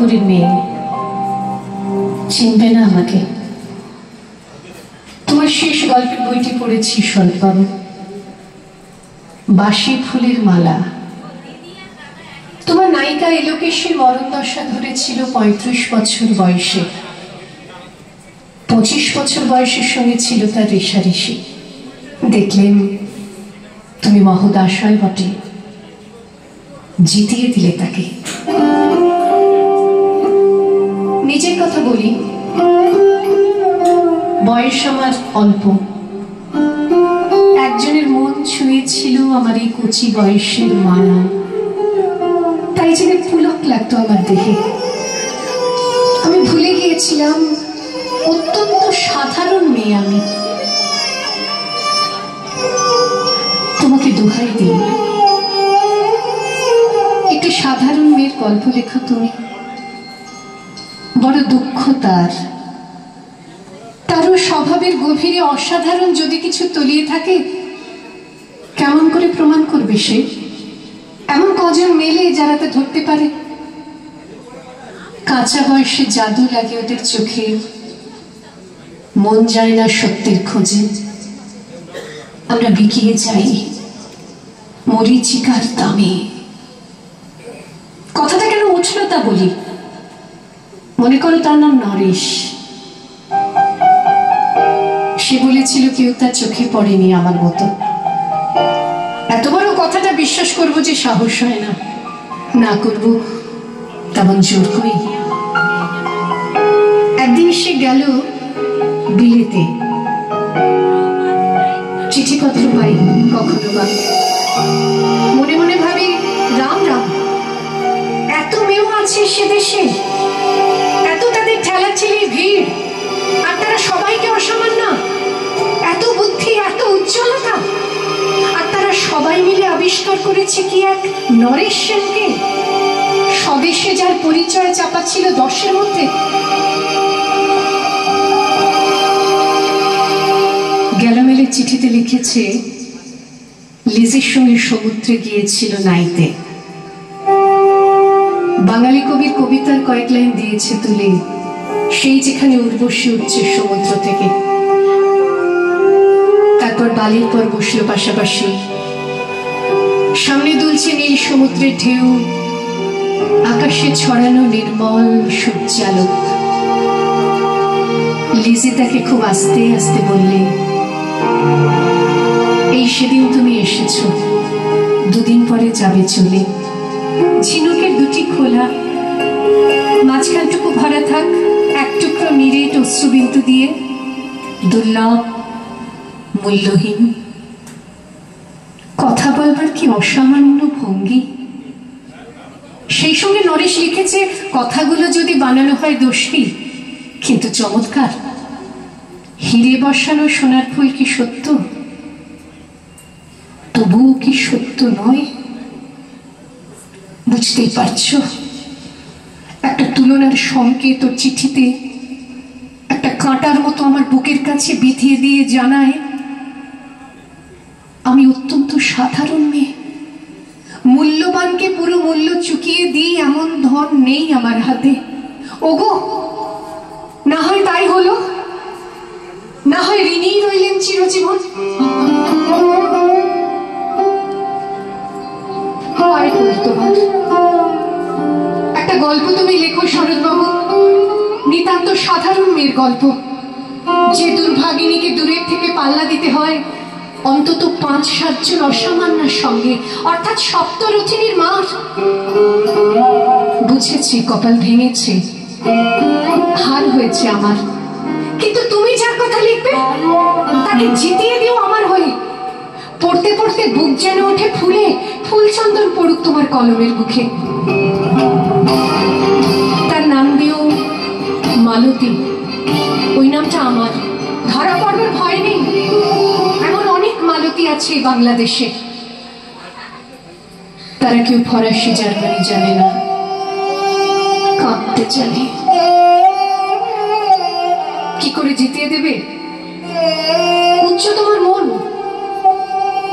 খড়গপুরের মেয়ে, চিনবে না আমাকে। তোমার শেষ গল্পের বইটি পড়েছি শরৎবাবু, বাসি ফুলের মালা। তোমার নায়িকা এলোকেশের মরণ দশা ধরেছিল ৩৫ বছর বয়সে। ২৫ বছর বয়সের সঙ্গে ছিল তার রেশারেশি। দেখলেন তুমি মহোদাশয় বটে, জিতিয়ে দিলে তাকে। নিজের কথা বলি, বয়স আমার অল্প, একজনের মন ছুঁয়েছিল আমার এই কচি বয়সের মায়া, তাই যেন পুলক লাগতো আমার দেহে। আমি ভুলে গিয়েছিলাম অত্যন্ত সাধারণ মেয়ে আমি। তোমাকে দোহাই দিই, একটি সাধারণ মেয়ের গল্প লেখো তুমি। বড় দুঃখ তারও স্বভাবের গভীরে অসাধারণ যদি কিছু তলিয়ে থাকে, কেমন করে প্রমাণ করবে সে? এমন কজন মেলে যারা তা ধরতে পারে? কাঁচা বয়সে জাদু লাগে ওদের চোখে, মন যায় না সত্যের খোঁজে। আমরা বিকিয়ে যাই মরীচিকার দামে। কথাটা কেন উঠল তা বলি। মনে করো তার নাম নরেশ। সে বলেছিল কেউ তার চোখে পড়েনি আমার মতো। এত বড় কথাটা বিশ্বাস করবো যে সাহস হয় না, না করবো তেমন জোর করি। একদিন সে গেল বিলেতে, চিঠিপত্র পাই কখনো বা। মনে মনে ভাবি রাম রাম, এত মেয়েও আছে সে দেশে, এত তাদের ঠেলাঠেলির ভিড়, আর তারা সবাইকে অসামান্য, এত বুদ্ধি, এত উজ্জ্বলতা, আর তারা সবাই মিলে আবিষ্কার করেছে কি এক নরেশ সেনকে, স্বদেশে যার পরিচয় চাপা ছিল 10-এর মধ্যে। গ্যালামেলের চিঠিতে লিখেছে লিজির সঙ্গে সমুদ্রে গিয়েছিল নাইতে। বাঙালি কবির কবিতার কয়েক লাইন দিয়েছে তুলে, সেই যেখানে উর্বশী উঠছে সমুদ্র থেকে। তারপর বালির পর বসলো পাশাপাশি, সামনে দুলছে নীল সমুদ্রের ঢেউ, আকাশে ছড়ানো নির্মল সূর্যালোক। লিজি তাকে খুব আস্তে আস্তে বললে, এই সেদিন তুমি এসেছো, দুদিন পরে যাবে চলে। ঝিনুকের দুটি খোলা, মাঝখানটুকু ভরা থাক এক টুকরো নিরেট অশ্রুবিন্দু দিয়ে, দুর্লভ, মূল্যহীন। কথা বলবার কি অসামান্য ভঙ্গি। সেই সঙ্গে নরেশ লিখেছে, কথাগুলো যদি বানানো হয় দোষী, কিন্তু চমৎকার। হিরে বসানো সোনার ফুল কি সত্য? তবুও কি সত্য নয়? বুঝতেই পারছো, একটা তুলনার সংকেত ওর চিঠিতে একটা কাঁটার মতো আমার বুকের কাছে বিঁধিয়ে দিয়ে জানায়, আমি অত্যন্ত সাধারণ মেয়ে, মূল্যবানকে পুরো মূল্য চুকিয়ে দিই এমন ধন নেই আমার হাতে। ওগো, না হয় তাই হলো, না হয় ঋণী রইলেন চিরজীবন। একটা গল্প তুমি লেখো শরৎবাবু, নিতান্ত সাধারণ মেয়ের গল্প, যে দুর্ভাগিনীকে দূরের থেকে পাল্লা দিতে হয় অন্তত 5-7 জন অসামান্যের সঙ্গে, অর্থাৎ সপ্তরথিনীর মার। বুঝেছি কপাল ভেঙেছে, হার হয়েছে আমার, কিন্তু তুমি যার কথা লিখবে তাকে জিতিয়ে দিও আমার হয়ে। পড়তে পড়তে বুক যেন ওঠে ফুলে, ফুলচন্দন পড়ুক তোমার কলমের বুকে। তার নাম দিও মালতী, ওই নামটা আমার, ধরা পড়বার ভয় নেই। এমন অনেক মালতী আছে বাংলাদেশে, তারা কেউ ফরাসি জার্মানি জানে না, কাঁদতে জানে। কি করে জিতিয়ে দেবে? উচ্চ তোমার মন,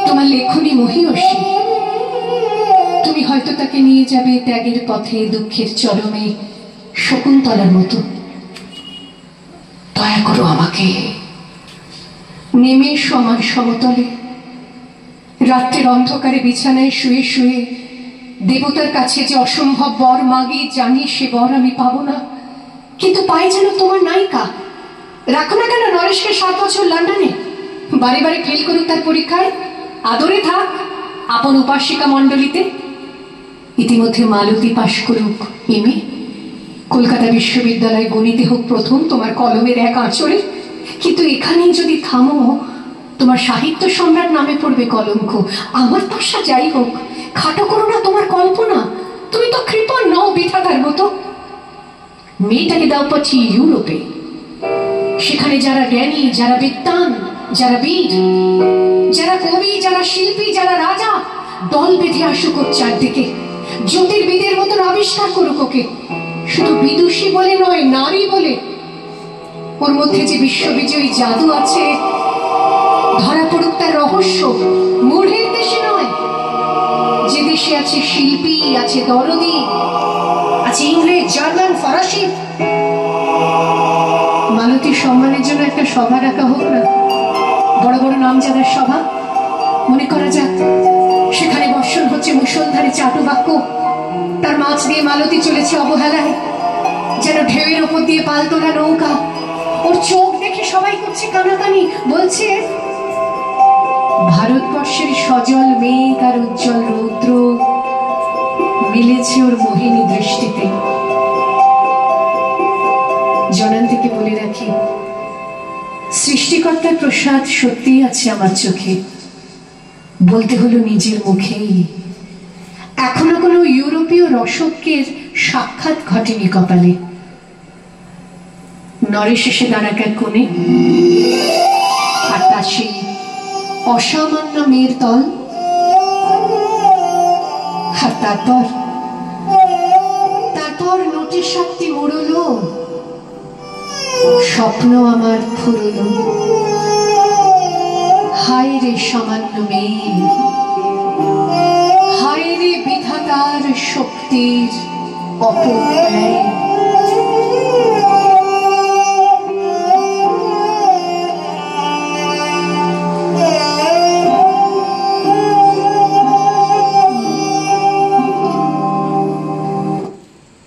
তোমার লেখনী মহীয়সী। তুমি হয়তো তাকে নিয়ে যাবে ত্যাগের পথে, দুঃখের চরমে, শকুন্তলার মতো। দয়া করো আমাকে, নেমে এসো আমার সমতলে। রাত্রের অন্ধকারে বিছানায় শুয়ে শুয়ে দেবতার কাছে যে অসম্ভব বর মাগি, জানি সে বর আমি পাবো না, কিন্তু পাই যেন তোমার নায়িকা। রাখো না কেন নরেশকে 7 বছর লন্ডনে, বারে বারে ফেল করুক তার পরীক্ষায়, আদরে থাক আপন উপাসিকা মণ্ডলীতে। ইতিমধ্যে মালতী পাশ করুক এমএ, কলকাতা বিশ্ববিদ্যালয় গণিতে হোক প্রথম তোমার কলমের এক আঁচড়ে, কিন্তু এখানেই যদি থামো তোমার সাহিত্য সম্রাট নামে পড়বে কলঙ্ক। আমার পাশা যাই হোক, খাটো করো না তোমার কল্পনা, তুমি তো কৃপণ নও বিধাতার মতো। মেয়েটাকে দাও পাচ্ছি ইউরোপে, সেখানে যারা জ্ঞানী, যারা বিদ্বান, যারা বীর, যারা কবি, যারা শিল্পী, যারা রাজা দল বেঁধে আসুক ওর চারদিকে, জ্যোতির্বিদের মতন আবিষ্কার করুক ওকে। শুধু বিদুষী বলে নয়, নারী বলে। ওর মধ্যে যে বিশ্ববিজয়ী জাদু আছে, ধরা পড়ুক তার রহস্য। মূঢ়ের দেশে নয়, যে দেশে আছে শিল্পী, আছে দরদি, আছে ইংরেজ, জার্মান, ফরাসি। মালতীর সম্মানের জন্য একটা সভা ডাকা হোক না, বড় বড় নামজাদার সভা। মনে করা যাক সেখানে বর্ষণ হচ্ছে মুষলধারে চাটু বাক্য, তার মাছ দিয়ে মালতী চলেছে অবহেলায়, যেন ঢেউয়ের ওপর দিয়ে পাল তোলা নৌকা। ওর চোখ দেখে সবাই করছে কানাকানি, বলছে ভারতবর্ষের সজল মেঘ আর উজ্জ্বল রৌদ্র মিলেছে ওর মোহিনী দৃষ্টিতে। জনান্তিকে বলে রাখি, সৃষ্টিকর্তার প্রসাদ সত্যিই আছে আমার চোখে, বলতে হলো নিজের মুখেই। এখনো কোনো ইউরোপীয় রসকের সাক্ষাৎ ঘটেনি কপালে। নরেশ এসে দাঁড়াক এক কোণে, আর তার সেই অসামান্য মেয়ের তল। আর তারপর নোটে সাপটি মুড়লো, স্বপ্ন আমার ফুরলো। হায় রে সামান্য মেয়ে, হায় রে বিধাতার শক্তির অপব্যয়।